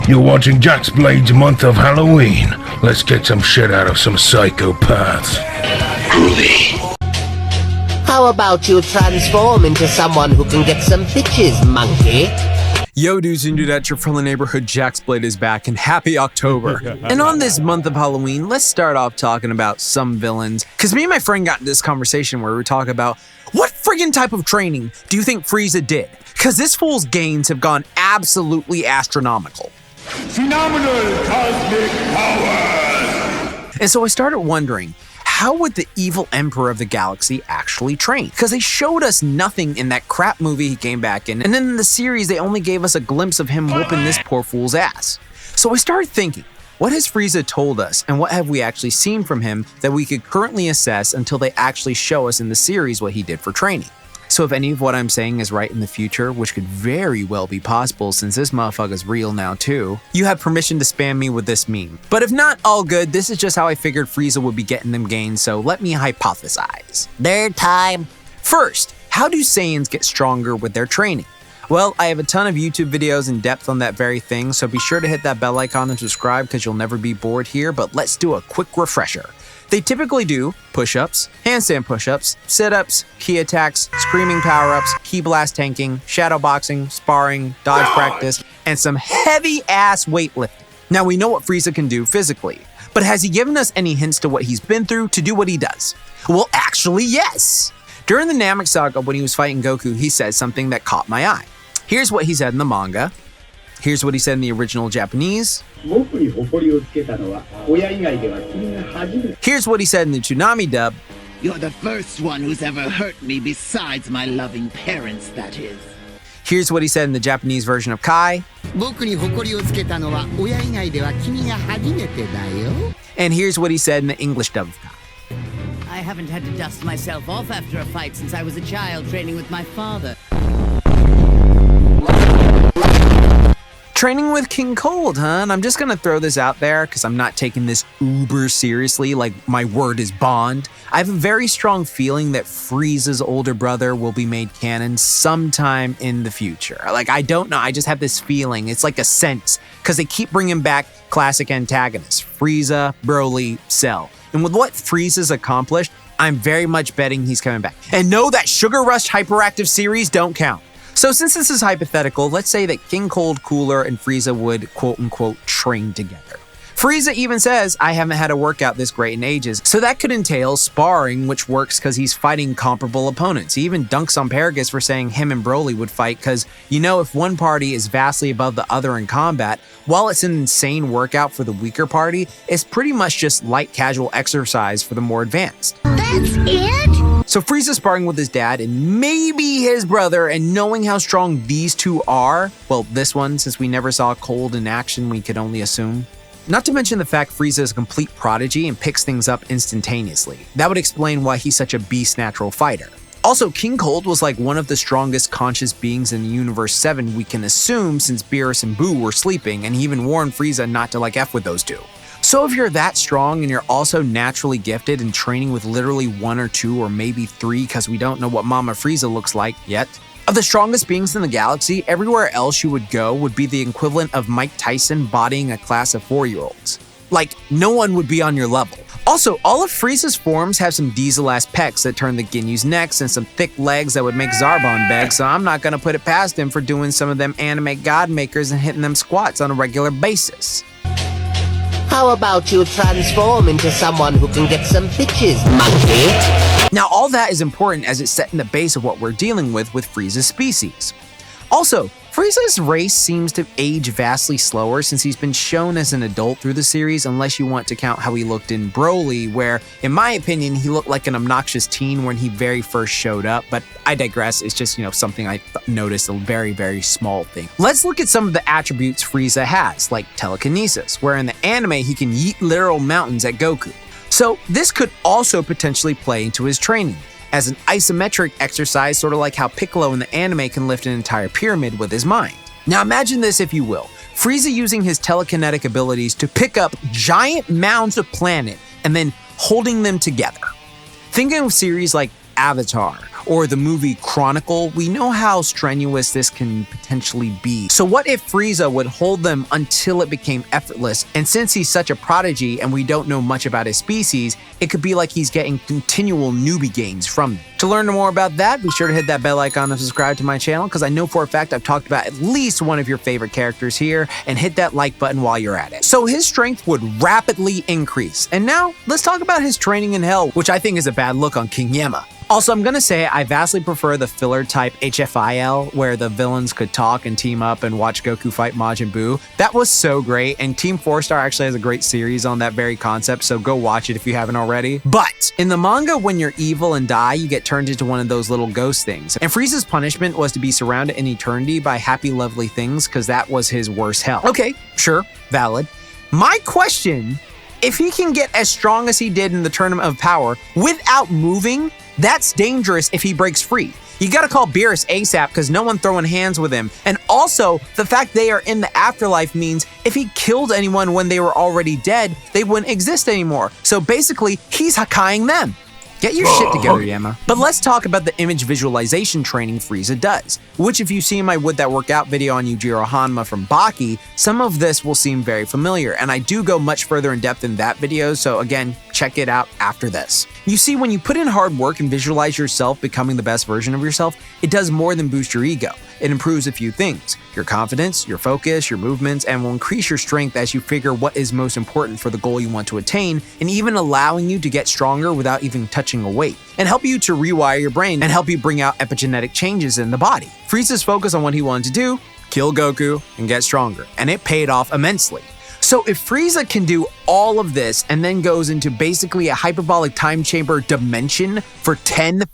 You're watching JaxBlade's month of Halloween. Let's get some shit out of some psychopaths. Groovy. How about you transform into someone who can get some bitches, monkey? Yo dudes and dudettes, your friendly neighborhood JaxBlade is back, and happy October. And on this month of Halloween, let's start off talking about some villains. Cause me and my friend got in this conversation where we were talking about what friggin' type of training do you think Frieza did? Cause this fool's gains have gone absolutely astronomical. Phenomenal cosmic powers! And so I started wondering, how would the evil emperor of the galaxy actually train? Because they showed us nothing in that crap movie he came back in, and then in the series they only gave us a glimpse of him whooping this poor fool's ass. So I started thinking, what has Frieza told us, and what have we actually seen from him that we could currently assess until they actually show us in the series what he did for training? So if any of what I'm saying is right in the future, which could very well be possible since this motherfucker's real now too, you have permission to spam me with this meme. But if not, all good, this is just how I figured Frieza would be getting them gains, so let me hypothesize. Nerd time. First, how do Saiyans get stronger with their training? Well, I have a ton of YouTube videos in depth on that very thing, so be sure to hit that bell icon and subscribe because you'll never be bored here, but let's do a quick refresher. They typically do push-ups, handstand push-ups, sit-ups, key attacks, screaming power-ups, key blast tanking, shadow boxing, sparring, dodge practice, and some heavy-ass weightlifting. Now we know what Frieza can do physically, but has he given us any hints to what he's been through to do what he does? Well, actually, yes! During the Namek Saga when he was fighting Goku, he said something that caught my eye. Here's what he said in the manga. Here's what he said in the original Japanese. Here's what he said in the Toonami dub. You're the first one who's ever hurt me besides my loving parents, that is. Here's what he said in the Japanese version of Kai. And here's what he said in the English dub of Kai. I haven't had to dust myself off after a fight since I was a child training with my father. Training with King Cold, huh? And I'm just gonna throw this out there because I'm not taking this uber seriously, like my word is bond. I have a very strong feeling that Frieza's older brother will be made canon sometime in the future. Like, I don't know, I just have this feeling. It's like a sense, because they keep bringing back classic antagonists, Frieza, Broly, Cell. And with what Frieza's accomplished, I'm very much betting he's coming back. And no, that Sugar Rush hyperactive series don't count. So since this is hypothetical, let's say that King Cold, Cooler, and Frieza would quote-unquote train together. Frieza even says, I haven't had a workout this great in ages, so that could entail sparring, which works because he's fighting comparable opponents. He even dunks on Paragus for saying him and Broly would fight because, you know, if one party is vastly above the other in combat, while it's an insane workout for the weaker party, it's pretty much just light casual exercise for the more advanced. That's it? So Frieza sparring with his dad and maybe his brother, and knowing how strong these two are, well, this one, since we never saw Cold in action, we could only assume. Not to mention the fact Frieza is a complete prodigy and picks things up instantaneously. That would explain why he's such a beast natural fighter. Also, King Cold was like one of the strongest conscious beings in the Universe 7 we can assume since Beerus and Boo were sleeping, and he even warned Frieza not to like F with those two. So if you're that strong and you're also naturally gifted and training with literally 1 or 2 or maybe 3 because we don't know what Mama Frieza looks like yet, of the strongest beings in the galaxy, everywhere else you would go would be the equivalent of Mike Tyson bodying a class of 4-year-olds. Like, no one would be on your level. Also, all of Frieza's forms have some diesel-ass pecs that turn the Ginyu's necks and some thick legs that would make Zarbon beg, so I'm not gonna put it past him for doing some of them anime god makers and hitting them squats on a regular basis. How about you transform into someone who can get some bitches, monkey? Now, all that is important as it's setting the base of what we're dealing with Frieza's species. Also, Frieza's race seems to age vastly slower since he's been shown as an adult through the series, unless you want to count how he looked in Broly, where, in my opinion, he looked like an obnoxious teen when he very first showed up, but I digress, it's just, something I noticed, a very, very small thing. Let's look at some of the attributes Frieza has, like telekinesis, where in the anime he can yeet literal mountains at Goku. So this could also potentially play into his training as an isometric exercise, sort of like how Piccolo in the anime can lift an entire pyramid with his mind. Now imagine this, if you will. Frieza using his telekinetic abilities to pick up giant mounds of planet and then holding them together. Thinking of series like Avatar or the movie Chronicle, we know how strenuous this can potentially be. So what if Frieza would hold them until it became effortless? And since he's such a prodigy and we don't know much about his species, it could be like he's getting continual newbie gains from them. To learn more about that, be sure to hit that bell icon and subscribe to my channel, because I know for a fact I've talked about at least one of your favorite characters here, and hit that like button while you're at it. So his strength would rapidly increase. And now let's talk about his training in hell, which I think is a bad look on King Yama. Also, I'm gonna say I vastly prefer the filler type HFIL, where the villains could talk and team up and watch Goku fight Majin Buu. That was so great, and Team 4-Star actually has a great series on that very concept, so go watch it if you haven't already. But in the manga, when you're evil and die, you get turned into one of those little ghost things. And Frieza's punishment was to be surrounded in eternity by happy, lovely things, because that was his worst hell. Okay, sure, valid. My question, if he can get as strong as he did in the Tournament of Power without moving, that's dangerous if he breaks free. You gotta call Beerus ASAP, because no one throwing hands with him. And also, the fact they are in the afterlife means if he killed anyone when they were already dead, they wouldn't exist anymore. So basically, he's Hakkaiing them. Get your shit together, Yama. But let's talk about the image visualization training Frieza does, which if you've seen my Would That Work Out video on Yujiro Hanma from Baki, some of this will seem very familiar, and I do go much further in depth in that video, so again, check it out after this. You see, when you put in hard work and visualize yourself becoming the best version of yourself, it does more than boost your ego. It improves a few things: your confidence, your focus, your movements, and will increase your strength as you figure what is most important for the goal you want to attain, and even allowing you to get stronger without even touching a weight, and help you to rewire your brain and help you bring out epigenetic changes in the body. Frieza's focus on what he wanted to do: kill Goku and get stronger, and it paid off immensely. So if Frieza can do all of this and then goes into basically a hyperbolic time chamber dimension for 10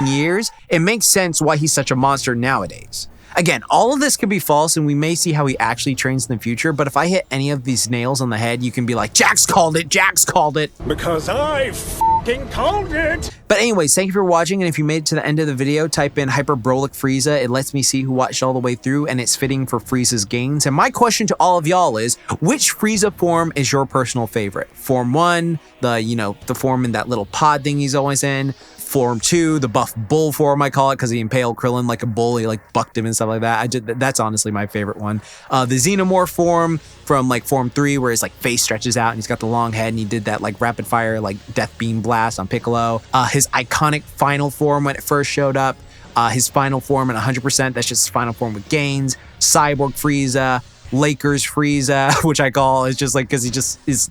years, it makes sense why he's such a monster nowadays. Again, all of this could be false, and we may see how he actually trains in the future, but if I hit any of these nails on the head, you can be like, Jax called it, Jax called it. Because I f***ing called it! But anyways, thank you for watching, and if you made it to the end of the video, type in Hyperbolic Frieza. It lets me see who watched all the way through, and it's fitting for Frieza's gains. And my question to all of y'all is, which Frieza form is your personal favorite? Form 1, the form in that little pod thing he's always in. Form 2, the buff bull form, I call it, because he impaled Krillin like a bull. He like bucked him and stuff like that. That's honestly my favorite one. The Xenomorph form from like Form 3, where his like face stretches out and he's got the long head, and he did that like rapid fire like death beam blast on Piccolo. His iconic final form when it first showed up. His final form at 100%, that's just his final form with gains. Cyborg Frieza. Lakers Frieza, which I call, is just like, because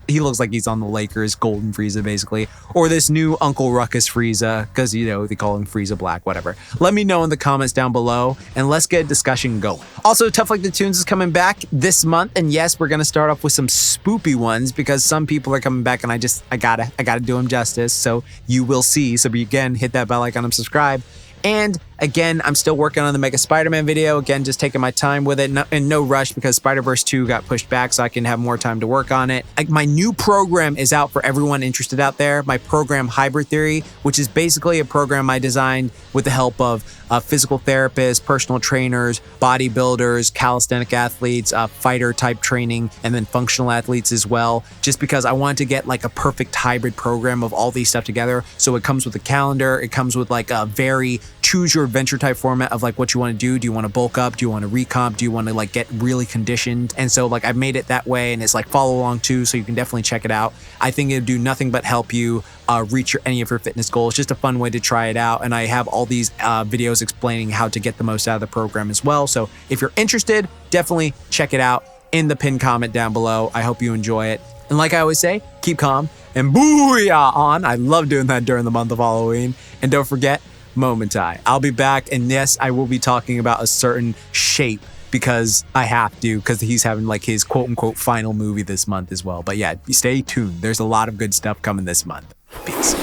he looks like he's on the Lakers, Golden Frieza basically, or this new Uncle Ruckus Frieza, because they call him Frieza Black, whatever. Let me know in the comments down below, and let's get a discussion going. Also, Tough Like the Tunes is coming back this month, and yes, we're gonna start off with some spoopy ones because some people are coming back, and I gotta do them justice. So you will see. So again, hit that bell icon and subscribe. And again, I'm still working on the Mega Spider-Man video. Again, just taking my time with it, and no rush, because Spider-Verse 2 got pushed back so I can have more time to work on it. My new program is out for everyone interested out there. My program Hybrid Theory, which is basically a program I designed with the help of physical therapists, personal trainers, bodybuilders, calisthenic athletes, fighter type training, and then functional athletes as well. Just because I wanted to get like a perfect hybrid program of all these stuff together. So it comes with a calendar. It comes with like a very choose your adventure type format of like what you want to do. Do you want to bulk up? Do you want to recomp? Do you want to like get really conditioned? And so like I've made it that way, and it's like follow along too, so you can definitely check it out. I think it'll do nothing but help you reach any of your fitness goals. Just a fun way to try it out. And I have all these videos explaining how to get the most out of the program as well. So if you're interested, definitely check it out in the pinned comment down below. I hope you enjoy it. And like I always say, keep calm and booyah on. I love doing that during the month of Halloween. And don't forget, Momentai. I'll be back, and yes, I will be talking about a certain shape because I have to, because he's having like his quote-unquote final movie this month as well. But yeah, stay tuned. There's a lot of good stuff coming this month. Peace.